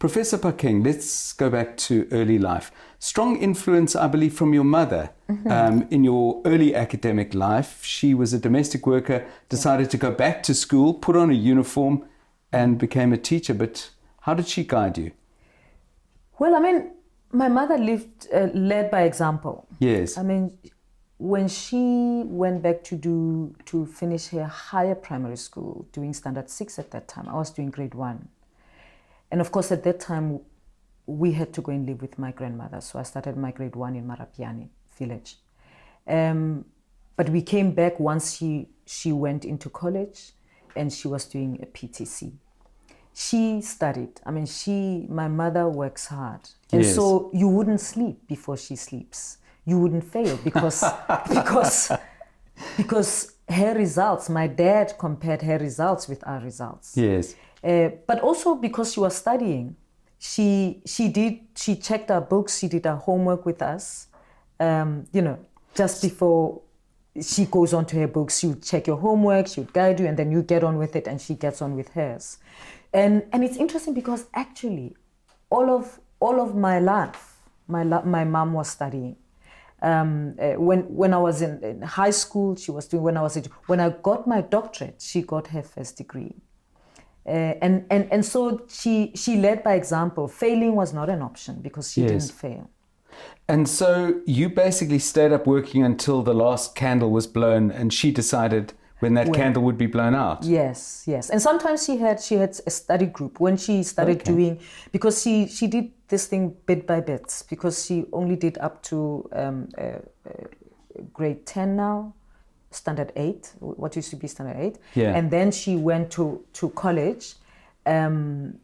Professor Phakeng, let's go back to early life. Strong influence, I believe, from your mother in your early academic life. She was a domestic worker, decided to go back to school, put on a uniform, and became a teacher. But how did she guide you? Well, I mean, my mother led by example. Yes. I mean, when she went back to finish her higher primary school, doing standard 6 at that time, I was doing grade 1. And of course, at that time, we had to go and live with my grandmother. So I started my grade 1 in Marapiani village. But we came back once she went into college and she was doing a PTC. She studied. I mean, my mother works hard. And so you wouldn't sleep before she sleeps. You wouldn't fail because her results, my dad compared her results with our results. Yes. But also because she was studying, she checked our books, she did our homework with us. Just before she goes on to her books, she would check your homework, she would guide you, and then you get on with it, and she gets on with hers. And it's interesting because actually, all of my life, my mom was studying. When I was in high school, she was doing. When I got my doctorate, she got her first degree. And so she led by example. Failing was not an option because she didn't fail. And so you basically stayed up working until the last candle was blown, and she decided when that candle would be blown out. Yes. And sometimes she had a study group when she started doing, because she did this thing bit by bit, because she only did up to grade 10 now. Standard 8, what used to be standard 8. Yeah. And then she went to college. And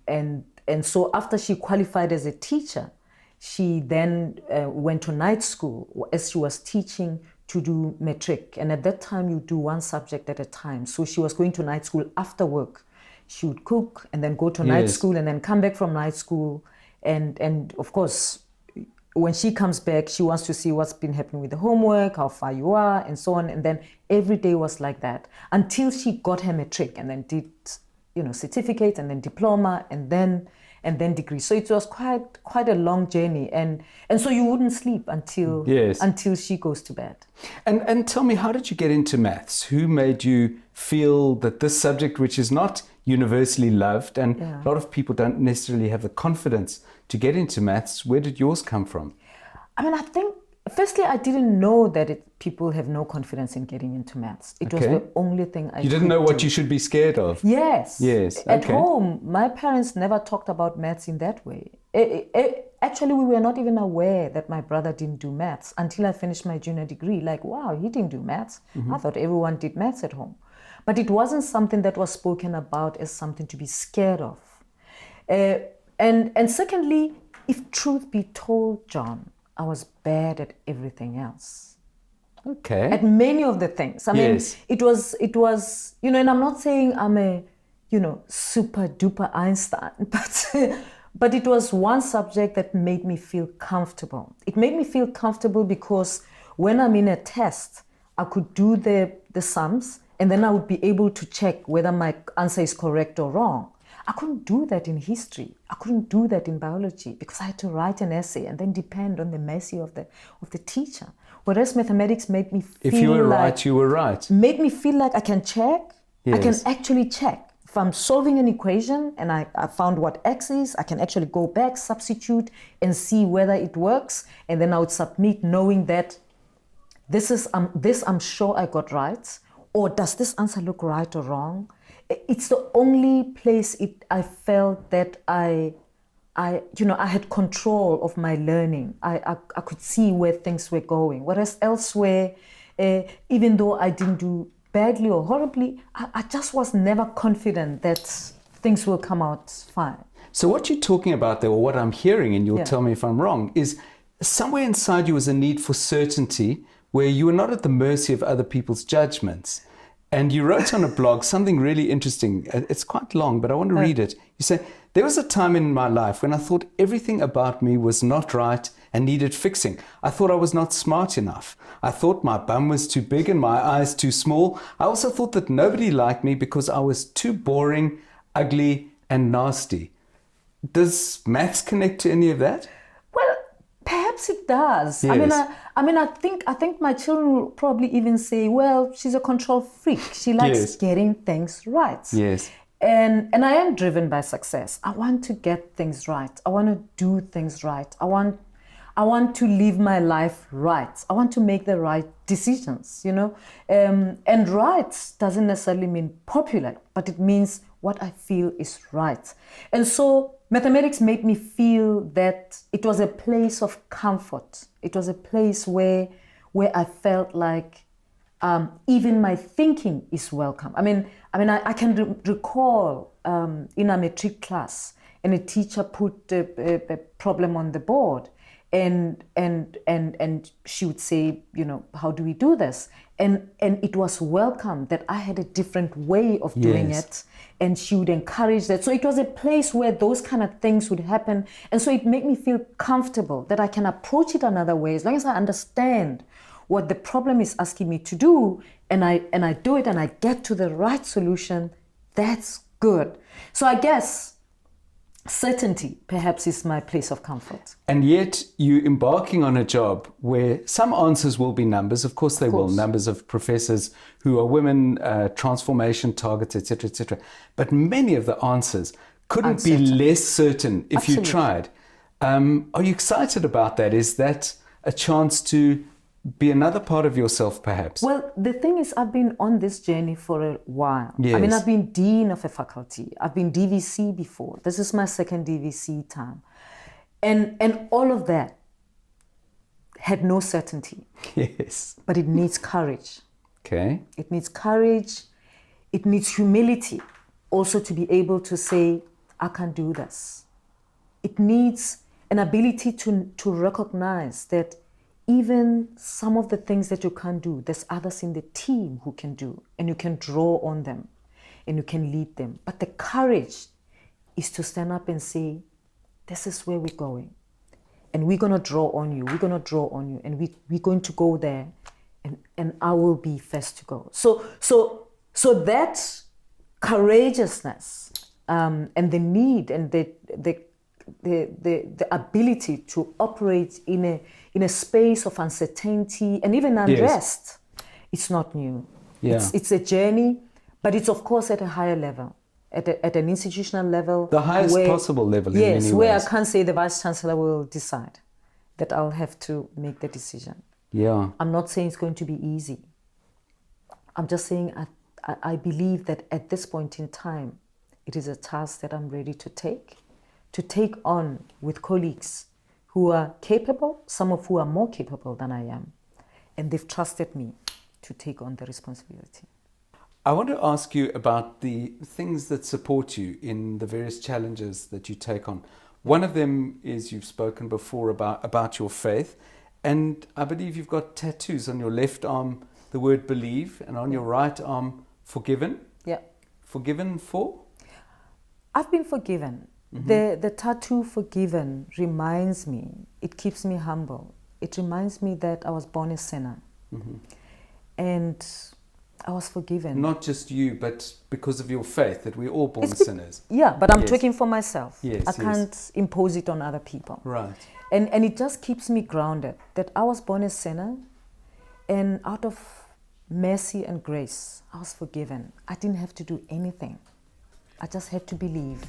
so after she qualified as a teacher, she then went to night school as she was teaching to do matric. And at that time, you do one subject at a time. So she was going to night school after work. She would cook and then go to night school and then come back from night school. And of course, when she comes back, she wants to see what's been happening with the homework, how far you are, and so on. And then every day was like that until she got her matric and then did, certificate and then diploma and then degree. So it was quite a long journey. And so you wouldn't sleep until she goes to bed. And tell me, how did you get into maths? Who made you feel that this subject, which is not universally loved, and a lot of people don't necessarily have the confidence to get into maths, where did yours come from? I mean, I think, firstly, I didn't know that people have no confidence in getting into maths. It was the only thing I You didn't know what you should be scared of? Yes. Yes. At home, my parents never talked about maths in that way. Actually, we were not even aware that my brother didn't do maths until I finished my junior degree. Like, wow, he didn't do maths. I thought everyone did maths at home. But it wasn't something that was spoken about as something to be scared of. And secondly, if truth be told, John, I was bad at everything else. Okay. At many of the things. I mean, it was, and I'm not saying I'm a, super duper Einstein, but it was one subject that made me feel comfortable. It made me feel comfortable because when I'm in a test, I could do the sums, and then I would be able to check whether my answer is correct or wrong. I couldn't do that in history. I couldn't do that in biology because I had to write an essay and then depend on the mercy of the teacher. Whereas mathematics made me feel if you were right, you were right. Made me feel like I can check. I can actually check. If I'm solving an equation and I found what x is, I can actually go back, substitute, and see whether it works. And then I would submit knowing that this I'm sure I got right. Or does this answer look right or wrong? It's the only place I felt that I had control of my learning. I could see where things were going. Whereas elsewhere, even though I didn't do badly or horribly, I just was never confident that things will come out fine. So what you're talking about there, or what I'm hearing, and you'll tell me if I'm wrong, is somewhere inside you was a need for certainty where you were not at the mercy of other people's judgments. And you wrote on a blog something really interesting. It's quite long, but I want to read it. You say, there was a time in my life when I thought everything about me was not right and needed fixing. I thought I was not smart enough. I thought my bum was too big and my eyes too small. I also thought that nobody liked me because I was too boring, ugly, and nasty. Does maths connect to any of that? Well, perhaps it does. Yes. I think my children will probably even say, well, she's a control freak. She likes Yes. getting things right. Yes. And I am driven by success. I want to get things right. I want to do things right. I want to live my life right. I want to make the right decisions, you know. And right doesn't necessarily mean popular, but it means what I feel is right. And so mathematics made me feel that it was a place of comfort. It was a place where I felt like even my thinking is welcome. I can recall in a matric class, and a teacher put a problem on the board, and she would say, you know, how do we do this? And it was welcome that I had a different way of doing it, and she would encourage that. So it was a place where those kind of things would happen, and so it made me feel comfortable that I can approach it another way as long as I understand what the problem is asking me to do, and I do it and I get to the right solution. That's good. So I guess certainty perhaps is my place of comfort. And yet you're embarking on a job where some answers will be numbers. Of course they will. Numbers of professors who are women, transformation targets, etc., etc. But many of the answers couldn't be less certain if you tried. Are you excited about that? Is that a chance to be another part of yourself, perhaps? Well, the thing is, I've been on this journey for a while. Yes. I mean, I've been dean of a faculty. I've been DVC before. This is my second DVC time. And all of that had no certainty. Yes. But it needs courage. Okay. It needs courage. It needs humility also to be able to say, I can do this. It needs an ability to recognize that even some of the things that you can't do, there's others in the team who can do, and you can draw on them and you can lead them. But the courage is to stand up and say, this is where we're going. And we're going to draw on you. We're going to draw on you. And we're going to go there, and I will be first to go. So that courageousness and the need and the ability to operate in a space of uncertainty and even unrest, it's not new. Yeah. It's a journey, but it's of course at a higher level, at an institutional level. The highest possible level in many ways. Yes, where I can't say the Vice Chancellor will decide, that I'll have to make the decision. Yeah. I'm not saying it's going to be easy. I'm just saying I believe that at this point in time, it is a task that I'm ready to take on with colleagues who are capable, some of who are more capable than I am. And they've trusted me to take on the responsibility. I want to ask you about the things that support you in the various challenges that you take on. One of them is, you've spoken before about your faith. And I believe you've got tattoos on your left arm, the word believe, and on your right arm, forgiven. Yeah. Forgiven for? I've been forgiven. Mm-hmm. The tattoo forgiven reminds me, it keeps me humble. It reminds me that I was born a sinner. Mm-hmm. And I was forgiven. Not just you, but because of your faith, that we're all born sinners. Yeah, but I'm talking for myself. Yes, I can't impose it on other people. Right. And it just keeps me grounded that I was born a sinner, and out of mercy and grace, I was forgiven. I didn't have to do anything. I just had to believe.